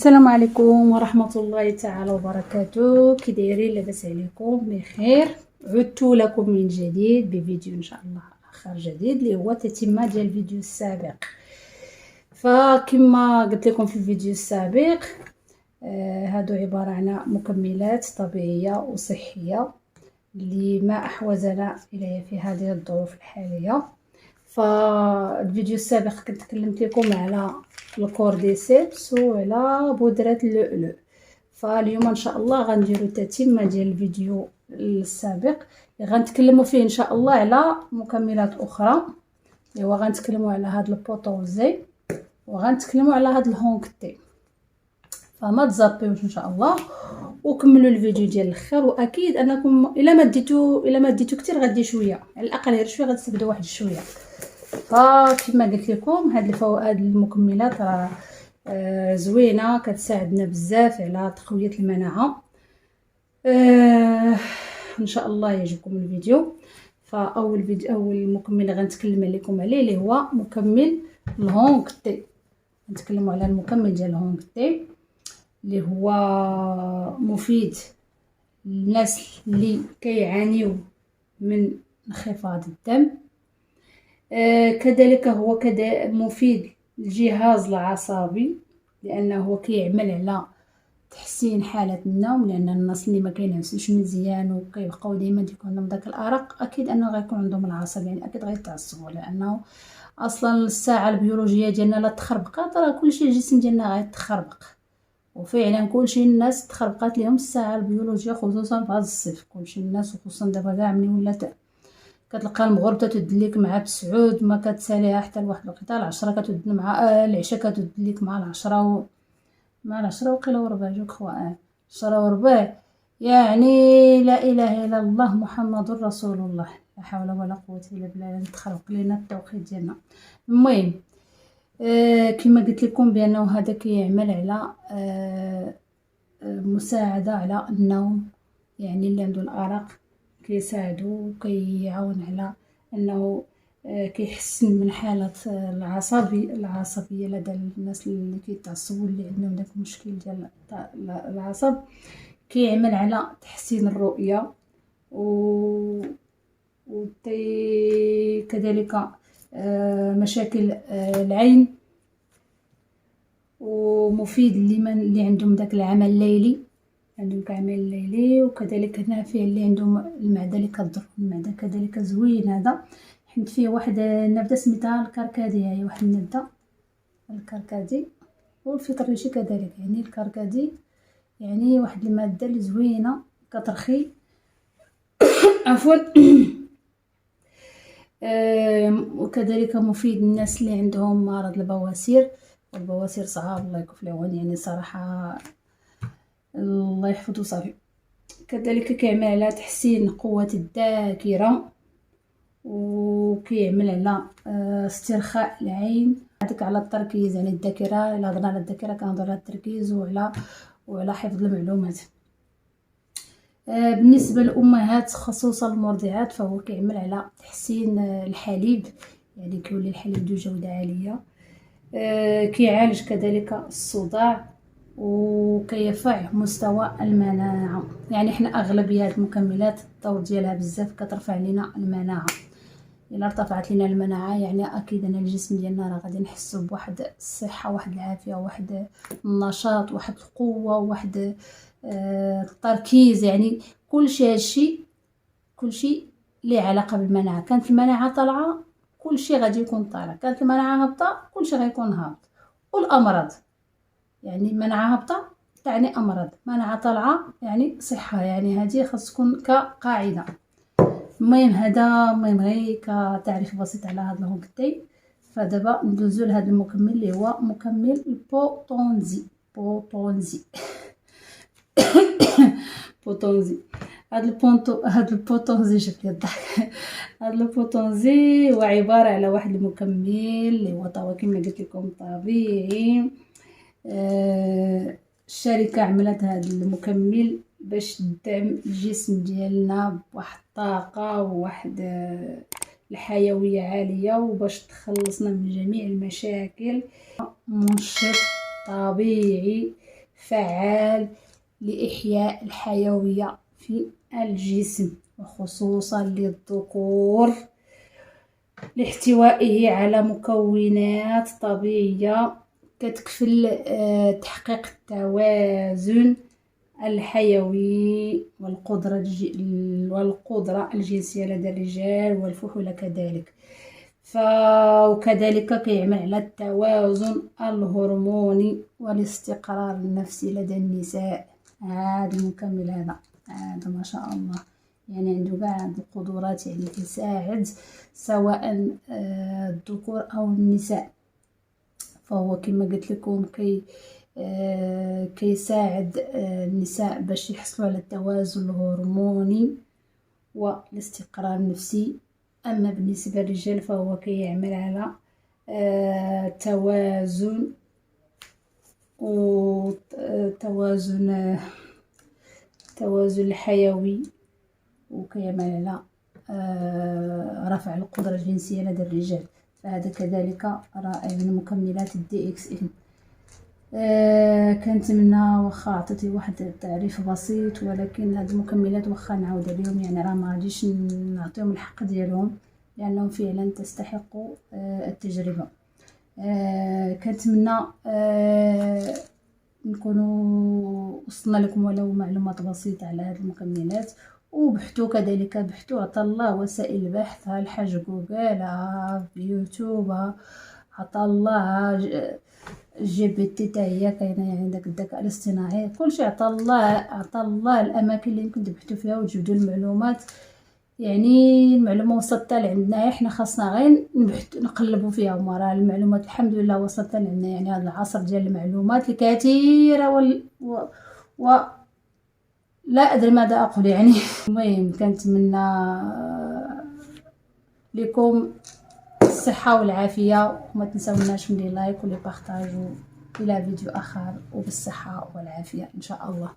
السلام عليكم ورحمة الله تعالى وبركاته. كي دايرين؟ لاباس عليكم؟ بخير. عدت لكم من جديد بفيديو ان شاء الله اخر جديد اللي هو تتمة ديال الفيديو السابق. فكما قلت لكم في الفيديو السابق هادو عبارة عن مكملات طبيعية وصحية لما احوزنا اليه في هذه الظروف الحالية. فالفيديو السابق كنت تكلمت لكم على الكورديسيبس وعلى بودرة اللؤلؤ. فاليوم ان شاء الله غنديرو تتمة ديال الفيديو السابق اللي غنتكلموا فيه ان شاء الله على مكملات اخرى، اللي هو غنتكلموا على هاد البوتونزي وغنتكلموا على هاد الهونغتي. فما تزابيوش ان شاء الله وكملوا الفيديو ديال الاخر. واكيد انكم الا ما ديتو كتير غدي شويه، على الاقل غير شويه غتستافدوا واحد شويه. فكما قلت لكم هاد المكملات راه زوينه، كتساعدنا بزاف على تقويه المناعه. ان شاء الله يعجبكم الفيديو. اول مكمل اللي غنتكلم عليكم عليه اللي هو مكمل الهونغتي. نتكلموا على المكمل ديال الهونغتي اللي هو مفيد للناس اللي كيعانيو من انخفاض الدم. كذلك هو مفيد للجهاز العصبي لانه كيعمل على تحسين حاله النوم، لان الناس اللي ما كينعسوش مزيان وكيبقاو ديما يكون عندهم داك الارق اكيد انه غيكون عندهم العصب، يعني اكيد غيتعصبوا، لانه اصلا الساعه البيولوجيه ديالنا لا تخربقات راه كلشي الجسم ديالنا غيتخربق. وفعلا كلشي الناس تخربقات لهم الساعه البيولوجيه، خصوصا في هذا الصيف. كلشي الناس وخصوصا دابا كاع ملي ولات كتلقى المغرب تتدليك مع 9 ما كتساليها حتى لواحد الوقيته، العشرة كتد مع العشاء كتدليك مع العشرة مع العشرة وقيله وربع جو كخوا 10 وربع. يعني لا اله الا الله محمد رسول الله، لا حول ولا قوه الا بالله. نتخرق لينا التوقيت ديالنا. المهم كما قلت لكم بانه هذا كيعمل على مساعده على النوم، يعني اللي عنده الارق كيساعدو وكيعاون على انه كيحسن من حاله العصبيه لدى الناس اللي كيتعصبوا، اللي عندهم داك المشكل ديال العصب. كيعمل على تحسين الرؤيه كذلك مشاكل العين، ومفيد لمن اللي عندهم داك العمل الليلي، عندهم كعمل الليلي. وكذلك نافع اللي عندهم المعده اللي كضر المعده، كذلك زوين. هذا حيت فيه واحد النبته سميتها الكركدي، هي واحد النبته الكركدي، والفطريشي كذلك. يعني الكركدي يعني واحد الماده اللي زوينه كترخي عفوا وكذلك مفيد للناس اللي عندهم مرض البواسير، والبواسير صعاب الله يكون في العون، يعني صراحه الله يحفظه صافي. كذلك كيعمل على تحسين قوة الذاكرة، وكيعمل على استرخاء العين، هذاك على التركيز. يعني الذاكرة، الا هضرنا على الذاكرة كنهضروا على التركيز وعلى حفظ المعلومات. بالنسبة للأمهات خصوصا المرضعات فهو كيعمل على تحسين الحليب، يعني كيولي الحليب ذو جودة عالية. كيعالج كذلك الصداع وكيرفع مستوى المناعة. يعني حنا اغلبيه المكملات الدور ديالها بزاف كترفع لنا المناعة. الا ارتفعت لنا المناعة يعني اكيد ان الجسم ديالنا راه غادي نحسو بواحد الصحة، واحد العافية، واحد النشاط، واحد القوة، واحد التركيز. يعني كلشي هادشي كلشي ليه علاقة بالمناعة. كانت المناعة طالعة كلشي غادي يكون طالع، كانت المناعة هابطة كلشي غيكون هابط. والامراض يعني مناعة هابطة يعني امراض، مناعة طالعة يعني صحة. يعني هذه خاص تكون كقاعدة. المهم غير كتعريف بسيط على هذا الهونغتي. فدابا ندوزو لهذا المكمل اللي هو مكمل البوتونزي. بوتونزي هاد البوتونزي شوف لي الضحك. هاد البوتونزي هو عبارة على واحد المكمل اللي هو كما قلت لكم طبيعي. الشركة عملت هذا المكمل باش تدعم الجسم ديالنا بواحد الطاقة وواحد الحيوية عالية، وباش تخلصنا من جميع المشاكل. منشط طبيعي فعال لإحياء الحيوية في الجسم وخصوصا للذكور، لاحتوائه على مكونات طبيعية كتكفل تحقيق التوازن الحيوي والقدرة الجنسية لدى الرجال والفحول كذلك. وكذلك كيعمل على التوازن الهرموني والاستقرار النفسي لدى النساء. هذا المكمل هذا ما شاء الله يعني عنده كاع هاد القدرات، يعني كيساعد سواء الذكور او النساء. فهو كما قلت لكم كيساعد النساء باش يحصلوا على التوازن الهرموني والاستقرار النفسي. اما بالنسبه للرجال فهو كيعمل على توازن الحيوي، وكيعمل على رفع القدرة الجنسية لدى الرجال. فهذا كذلك رائع من مكملات DXN. كنتمنى واخا عطيتي واحد التعريف بسيط، ولكن هاد المكملات واخا نعاود عليهم يعني راه ما غاديش نعطيهم الحق ديالهم لانهم فعلا تستحق التجربه. كنتمنى نكونوا وصلنا لكم ولو معلومات بسيطه على هاد المكملات. وبحثوا كذلك، بحثوا عطا الله وسائل البحث، ها الحاج جوجل، ها يوتيوب، عطا الله GPT حتى هي كاينه، يعني داك الذكاء الاصطناعي، كلشي عطا الله الاماكن اللي يمكن تبحثوا فيها وتجبدوا المعلومات. يعني المعلومه وصلت لعندنا، احنا خاصنا غير نقلبوا فيها، وراه المعلومات الحمد لله وصلت لعندنا. يعني هذا العصر ديال المعلومات الكثيره لا ادري ماذا اقول يعني. المهم كنتمنى لكم الصحه والعافيه، وما تنساوناش من لايك ولي بارطاجو الى فيديو اخر، وبالصحه والعافيه ان شاء الله.